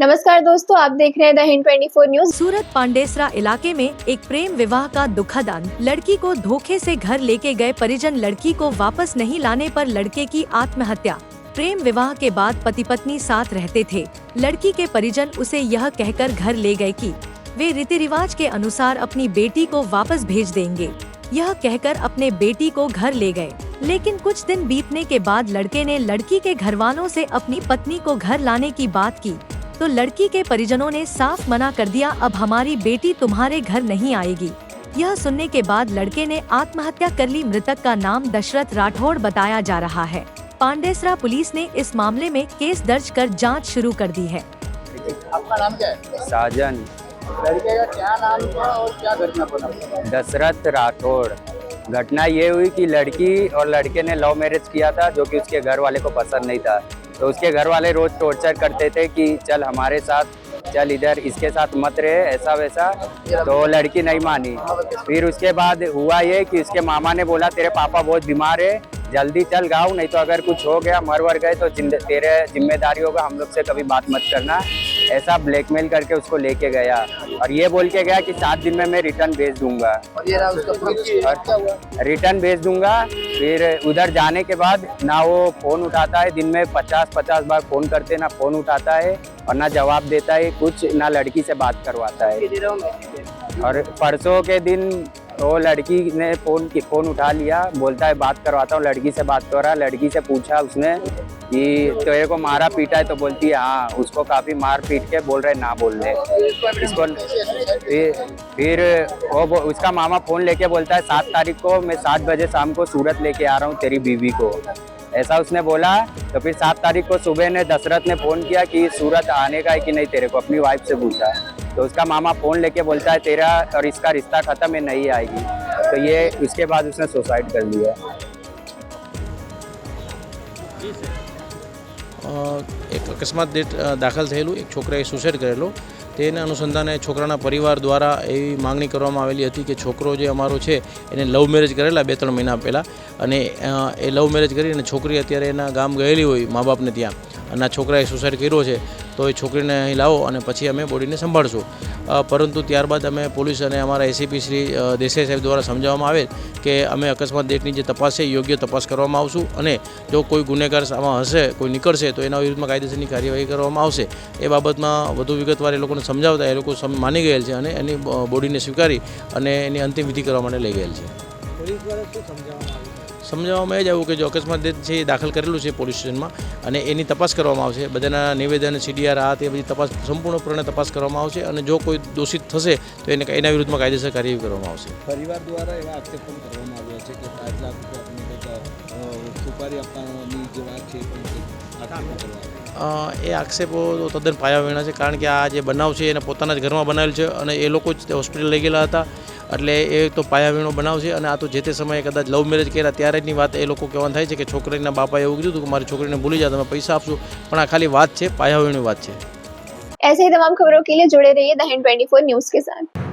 नमस्कार दोस्तों, आप देख रहे हैं द हिंद 24 न्यूज। सूरत पांडेसरा इलाके में एक प्रेम विवाह का दुखद अंत। लड़की को धोखे से घर लेके गए परिजन लड़की को वापस नहीं लाने पर लड़के की आत्महत्या। प्रेम विवाह के बाद पति पत्नी साथ रहते थे। लड़की के परिजन उसे यह कहकर घर ले गए कि वे रीति रिवाज के अनुसार अपनी बेटी को वापस भेज देंगे। यह कहकर अपने बेटी को घर ले गए, लेकिन कुछ दिन बीतने के बाद लड़के ने लड़की के घरवालों से अपनी पत्नी को घर लाने की बात की तो लड़की के परिजनों ने साफ मना कर दिया, अब हमारी बेटी तुम्हारे घर नहीं आएगी। यह सुनने के बाद लड़के ने आत्महत्या कर ली। मृतक का नाम दशरथ राठौड़ बताया जा रहा है। पांडेसरा पुलिस ने इस मामले में केस दर्ज कर जांच शुरू कर दी है। आपका नाम क्या है? साजन। लड़के का क्या नाम था और क्या घटना बना? दशरथ राठौड़। घटना ये हुई कि लड़की और लड़के ने लव मैरिज किया था, जो कि उसके घर वाले को पसंद नहीं था। तो उसके घर वाले रोज टॉर्चर करते थे कि चल हमारे साथ, चल इधर इसके साथ मत रहे, ऐसा वैसा। तो लड़की नहीं मानी। फिर उसके बाद हुआ ये कि उसके मामा ने बोला तेरे पापा बहुत बीमार है, जल्दी चल गाँव, नहीं तो अगर कुछ हो गया, मर वर गए तो तेरे जिम्मेदारी होगा, हम लोग से कभी बात मत करना। ऐसा ब्लैकमेल करके उसको लेके गया और ये बोल के गया कि 7 दिन में मैं रिटर्न भेज दूंगा। और ये रहा उसका रिटर्न भेज दूंगा। फिर उधर जाने के बाद ना वो फोन उठाता है, दिन में 50 बार फोन करते, ना फोन उठाता है और ना जवाब देता है कुछ, ना लड़की से बात करवाता है। और परसों के दिन वो लड़की ने फोन उठा लिया, बोलता है बात करवाता हूँ, लड़की से बात कर रहा। लड़की से पूछा उसने कि तेरे को मारा पीटा है, तो बोलती है हाँ। उसको काफ़ी मार पीट के बोल रहे ना बोल रहे इसको। फिर वो उसका मामा फ़ोन लेके बोलता है 7 तारीख को मैं 7 बजे शाम को सूरत लेके आ रहा हूँ तेरी बीवी को, ऐसा उसने बोला। तो फिर 7 तारीख को सुबह ने दशरथ ने फ़ोन किया कि सूरत आने का है कि नहीं तेरे को, अपनी वाइफ से पूछा। तो उसका मामा फ़ोन लेके बोलता है तेरा और इसका रिश्ता ख़त्म है, नहीं आएगी। तो ये उसके बाद उसने सुसाइड कर लिया। एक अकस्मात दाखल થયેલું એક છોકરાએ સુસાઇડ કરેલો, તેના અનુસંધાને છોકરાના પરિવાર દ્વારા એવી માંગણી કરવામાં આવેલી હતી કે છોકરો જે અમારો છે એને લવ મેરેજ કરેલા 2-3 મહિના પહેલાં, અને એ લવ મેરેજ કરી અને છોકરી અત્યારે એના ગામ ગયેલી હોય મા બાપને ત્યાં, અને આ છોકરાએ સુસાઇડ કર્યો છે, તો એ છોકરીને અહીં લાવો અને પછી અમે બોડીને સંભાળશું। પરંતુ ત્યારબાદ અમે પોલીસ અને અમારા એસીપી શ્રી દેસાઈ સાહેબ દ્વારા સમજાવવામાં આવે કે અમે અકસ્માત ડેટની જે તપાસ છે યોગ્ય તપાસ કરવામાં આવશું, અને જો કોઈ ગુનેગાર આમાં હશે, કોઈ નીકળશે તો એના વિરુદ્ધમાં કાયદેસરની કાર્યવાહી કરવામાં આવશે। એ બાબતમાં વધુ વિગતવાર એ લોકોને સમજાવતા એ લોકો માની ગયેલ છે અને એની બોડીને સ્વીકારી અને એની અંતિમ વિધિ કરવા માટે લઈ ગયેલ છે। પોલીસ દ્વારા શું સમજાવવામાં આવ્યું? સમજાવવામાં એ જ આવ્યું કે જો અકસ્માત ડેટ છે એ દાખલ કરેલું છે પોલીસ સ્ટેશનમાં અને એની તપાસ કરવામાં આવશે। બધાના નિવેદન, CDR આ તે બધી તપાસ સંપૂર્ણપણે તપાસ કરવામાં આવશે અને જો કોઈ દોષિત થશે તો એના વિરુદ્ધમાં કાયદેસર કાર્યવાહી કરવામાં આવશે। પરિવાર દ્વારા એવા આક્ષેપ પણ કરવામાં આવ્યા છે કે 5 લાખ રૂપિયા આપને સુપારી આપવાની જે વાત છે એ આક્ષેપો તો તદ્દન પાયાવિહોણા છે, કારણ કે આ જે બનાવ છે એને પોતાના જ ઘરમાં બનાવેલ છે અને એ લોકો જ હોસ્પિટલ લઈ ગયેલા હતા, એટલે એ તો પાયાવિહોણો બનાવ છે। અને આ તો જે તે સમયે કદાચ લવ મેરેજ કર્યા ત્યારેની વાત એ લોકો કહેવાનું થાય છે કે છોકરીના બાપાએ એવું કીધું હતું કે મારી છોકરીને ભૂલી જાઓ, તમે પૈસા આપશો, પણ આ ખાલી વાત છે, પાયાવિહોણી વાત છે। ऐसे ही तमाम खबरों के लिए जुड़े रहिए द हिंद 24 न्यूज के साथ।